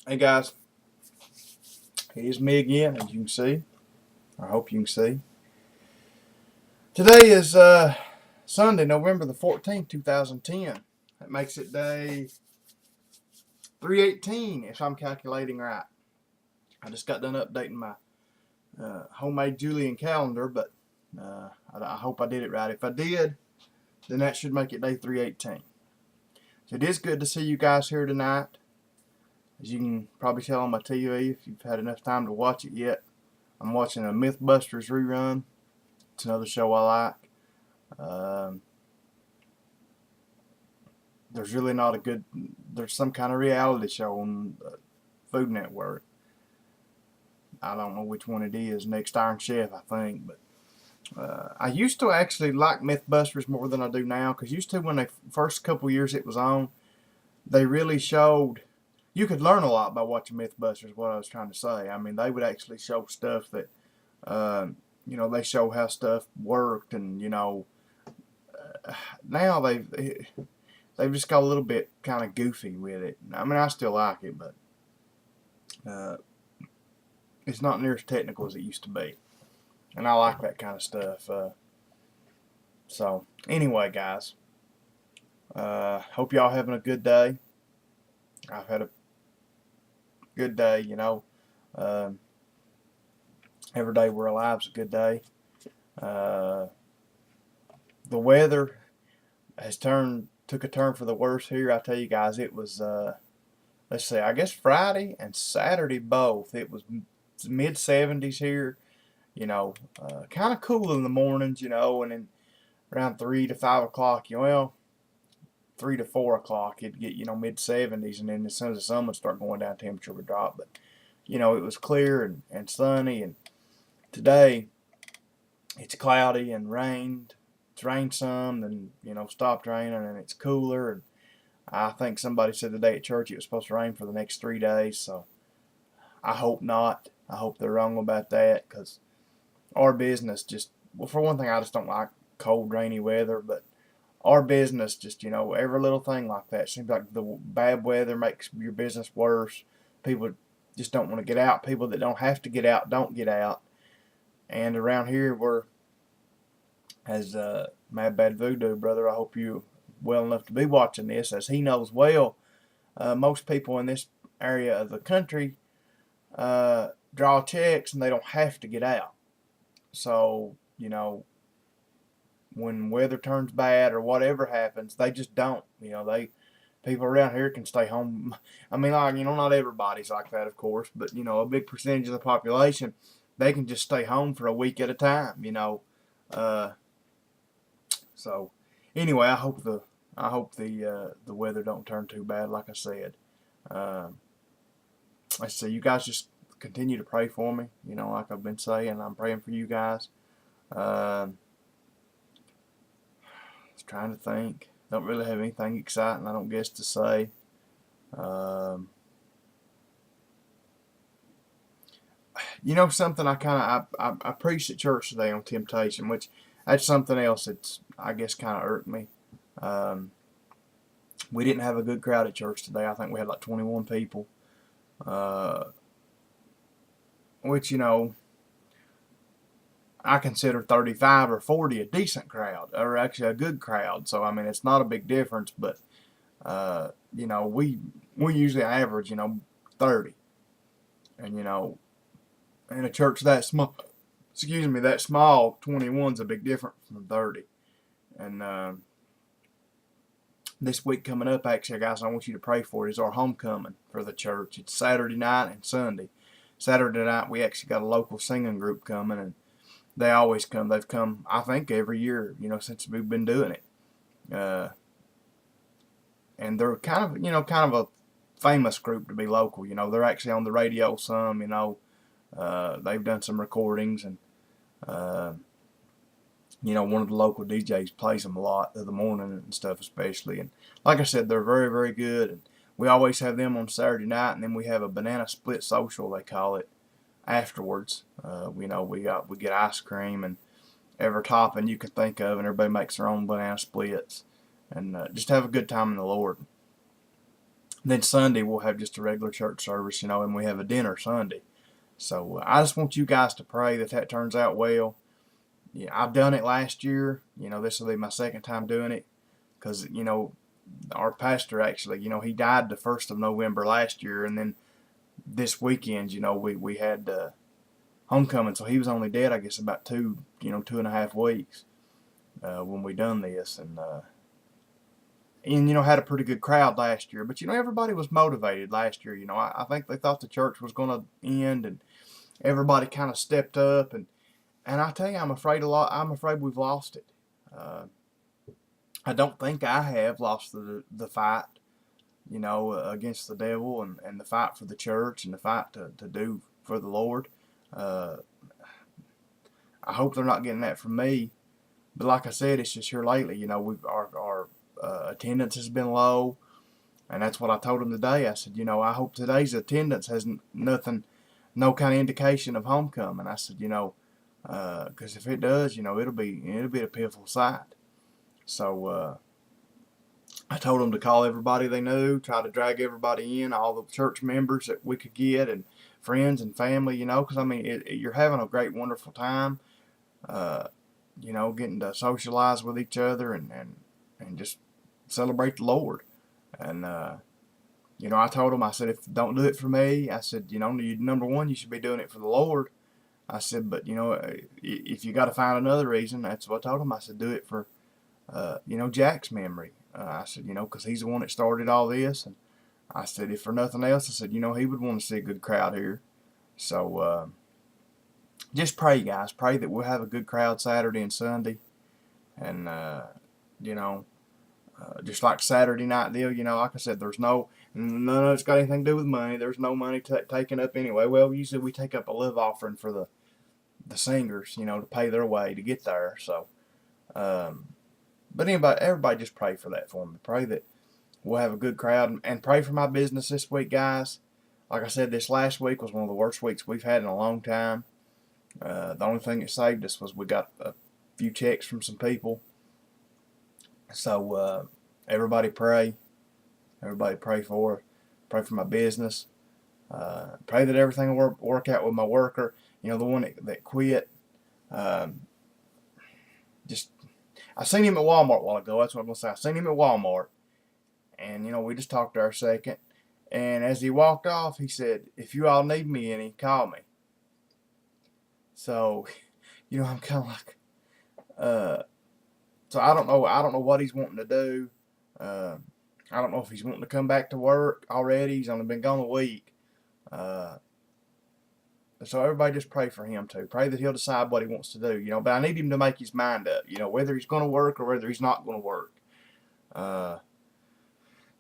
Hey guys, it is me again, as you can see. I hope you can see. Today is Sunday, November the 14th, 2010. That makes it day 318 if I'm calculating right. I just got done updating my homemade Julian calendar, but I hope I did it right. If I did, then that should make it day 318. So it is good to see you guys here tonight. As you can probably tell on my TV, if you've had enough time to watch it yet, I'm watching a Mythbusters rerun. It's another show I like. Um, there's really not a good. There's some kind of reality show on Food Network. I don't know which one it is. Next Iron Chef, I think. But I used to actually like MythBusters more than I do now. Because used to when the first couple years it was on, they really showed. You could learn a lot by watching MythBusters. What I was trying to say. I mean, they would actually show stuff that, they show how stuff worked, and now they've just got a little bit kind of goofy with it. I mean, I still like it, but uh, it's not near as technical as it used to be, and I like that kind of stuff. So anyway, guys, hope y'all having a good day. I've had a good day. Um, every day we're alive is a good day. Uh, the weather has took a turn for the worse here. I tell you guys, it was let's see, I guess Friday and Saturday both. It was mid 70s here. Kind of cool in the mornings. And then around 3 to 5 o'clock, 3 to 4 o'clock, it'd get mid 70s, and then as soon as the sun would start going down, temperature would drop. But it was clear and sunny, and today it's cloudy and rained. It's rained some, then stopped raining, and it's cooler. And I think somebody said today at church it was supposed to rain for the next 3 days. So I hope not. I hope they're wrong about that, because our business just, well, for one thing, I just don't like cold, rainy weather. But our business just, every little thing like that seems like the bad weather makes your business worse. People just don't want to get out. People that don't have to get out don't get out. And around here, we're, as Mad Bad Voodoo brother, I hope you well enough to be watching this, as he knows well. Most people in this area of the country draw checks and they don't have to get out. So when weather turns bad or whatever happens, they just don't. People around here can stay home. I mean, like, not everybody's like that, of course, but a big percentage of the population, they can just stay home for a week at a time. Uh, so anyway, I hope the weather don't turn too bad. Like I said, um, let's see. You guys just continue to pray for me. Like I've been saying, I'm praying for you guys. Um, was trying to think. Don't really have anything exciting, I don't guess, to say. Um, something I preached at church today on temptation, which that's something else that's, I guess, kind of irked me. Um, we didn't have a good crowd at church today. I think we had like 21 people, uh, which I consider 35 or 40 a decent crowd, or actually a good crowd. So I mean, it's not a big difference, but we usually average 30, and in a church that small, that small, 21's a big difference from 30. And this week coming up, actually, guys, I want you to pray for it, is our homecoming for the church. It's Saturday night and Sunday. Saturday night, we actually got a local singing group coming, and they always come. They've come, I think, every year, since we've been doing it. And they're kind of a famous group to be local. They're actually on the radio some. They've done some recordings, and uh, one of the local DJs plays them a lot of the morning and stuff, especially. And like I said, they're very, very good. And we always have them on Saturday night, and then we have a banana split social, they call it, afterwards. We get ice cream and every topping you can think of, and everybody makes their own banana splits, and just have a good time in the Lord. Then Sunday we'll have just a regular church service, and we have a dinner Sunday. So I just want you guys to pray that that turns out well. Yeah, I've done it last year. This will be my second time doing it because our pastor actually, he died the 1st of November last year, and then this weekend, we had homecoming, so he was only dead, I guess, about 2.5 weeks when we done this, and had a pretty good crowd last year. But everybody was motivated last year. I think they thought the church was going to end, and everybody kind of stepped up, and I tell you, I'm afraid we've lost it. I don't think I have lost the fight, against the devil, and the fight for the church, and the fight to do for the Lord. I hope they're not getting that from me. But like I said, it's just here lately. Our attendance has been low, and that's what I told them today. I said, I hope today's attendance has no kind of indication of homecoming. I said, because if it does, it'll be a pitiful sight. So I told them to call everybody they knew, try to drag everybody in, all the church members that we could get, and friends and family, because you're having a great, wonderful time, getting to socialize with each other and just celebrate the Lord. And I told them, I said, don't do it for me. I said, number one, you should be doing it for the Lord. I said, but if you got to find another reason, that's what I told him. I said, do it for Jack's memory. I said, because he's the one that started all this. And I said, if for nothing else, I said, he would want to see a good crowd here. So just pray, guys. Pray that we'll have a good crowd Saturday and Sunday. And, just like Saturday night deal, like I said, none of it's got anything to do with money. There's no money taken up anyway. Well, usually we take up a love offering for the singers, to pay their way to get there. So, but everybody just pray for that for me. Pray that we'll have a good crowd, and pray for my business this week, guys. Like I said, this last week was one of the worst weeks we've had in a long time. The only thing that saved us was we got a few checks from some people. So everybody pray. Everybody pray for my business. Pray that everything will work out with my worker. The one that quit. I seen him at Walmart a while ago. That's what I'm going to say. I seen him at Walmart. And, we just talked there a second. And as he walked off, he said, if you all need me any, call me. So, I'm kind of like, so I don't know what he's wanting to do. I don't know if he's wanting to come back to work already. He's only been gone a week. So everybody just pray for him too. Pray that he'll decide what he wants to do, but I need him to make his mind up, whether he's going to work or whether he's not going to work. Or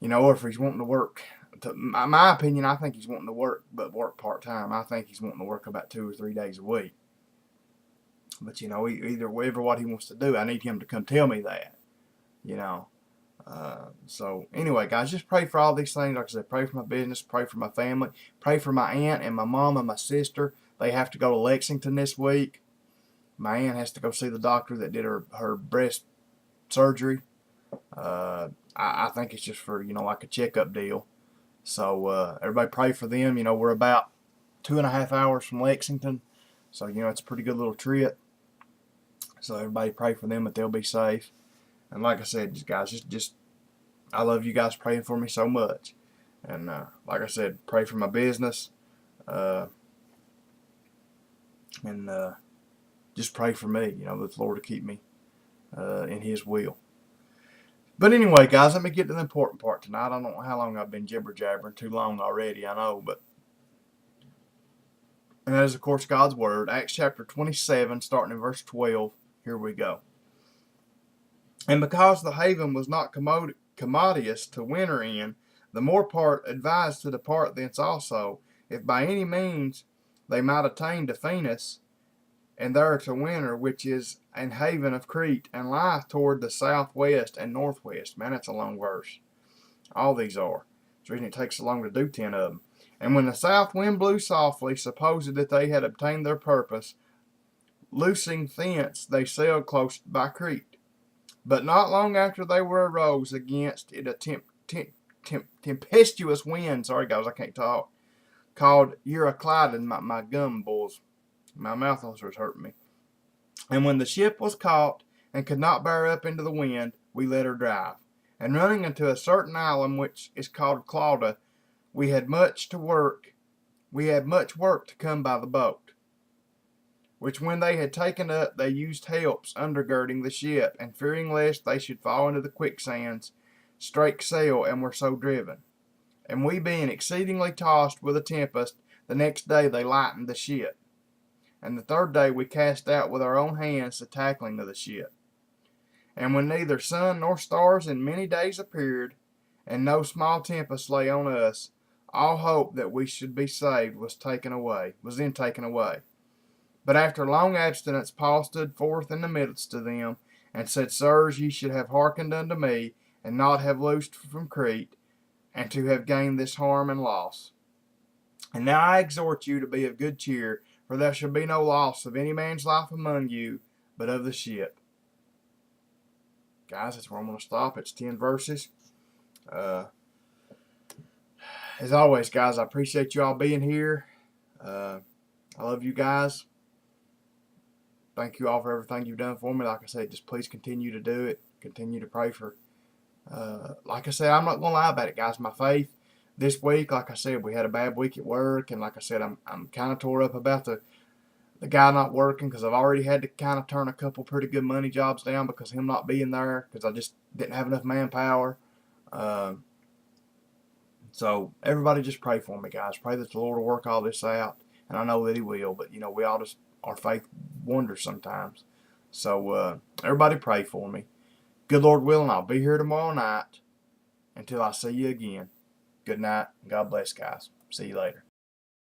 if he's wanting to work. My opinion, I think he's wanting to work, but work part-time. I think he's wanting to work about 2 or 3 days a week. But, either what he wants to do, I need him to come tell me that, So, anyway, guys, just pray for all these things. Like I said, pray for my business, pray for my family, pray for my aunt and my mom and my sister. They have to go to Lexington this week. My aunt has to go see the doctor that did her breast surgery. I think it's just for, like a checkup deal. So, everybody pray for them. We're about 2.5 hours from Lexington. So, it's a pretty good little trip. So, everybody pray for them that they'll be safe. And like I said, guys, just I love you guys praying for me so much. And like I said, pray for my business. And just pray for me, that the Lord will keep me in His will. But anyway, guys, let me get to the important part tonight. I don't know how long I've been jibber-jabbering. Too long already, I know. And that is, of course, God's Word. Acts chapter 27, starting in verse 12. Here we go. And because the haven was not commodious to winter in, the more part advised to depart thence also, if by any means they might attain to Phoenix, and there to winter, which is an haven of Crete, and lieth toward the southwest and northwest. Man, that's a long verse. All these are. That's the reason it takes so long to do 10 of them. And when the south wind blew softly, supposed that they had obtained their purpose, loosing thence they sailed close by Crete. But not long after they were arose against it tempestuous wind. Sorry, guys, I can't talk. Called Euroclydon. My gum boils. My mouth ulcers hurt me. And when the ship was caught and could not bear up into the wind, we let her drive. And running into a certain island which is called Clauda, we had much work to come by the boat. Which when they had taken up, they used helps undergirding the ship, and fearing lest they should fall into the quicksands, strake sail, and were so driven. And we being exceedingly tossed with a tempest, the next day they lightened the ship. And the third day we cast out with our own hands the tackling of the ship. And when neither sun nor stars in many days appeared, and no small tempest lay on us, all hope that we should be saved was then taken away. But after long abstinence Paul stood forth in the midst of them, and said, Sirs, ye should have hearkened unto me, and not have loosed from Crete, and to have gained this harm and loss. And now I exhort you to be of good cheer, for there shall be no loss of any man's life among you, but of the ship. Guys, that's where I'm going to stop. It's 10 verses. As always, guys, I appreciate you all being here. I love you guys. Thank you all for everything you've done for me. Like I said, just please continue to do it. Continue to pray for. Like I said, I'm not going to lie about it, guys. My faith this week, like I said, we had a bad week at work, and like I said, I'm kind of tore up about the guy not working, because I've already had to kind of turn a couple pretty good money jobs down because of him not being there, because I just didn't have enough manpower. So everybody just pray for me, guys. Pray that the Lord will work all this out, and I know that He will. But we all just, our faith wanders sometimes. So everybody pray for me. Good Lord willing, I'll be here tomorrow night until I see you again. Good night. God bless, guys. See you later.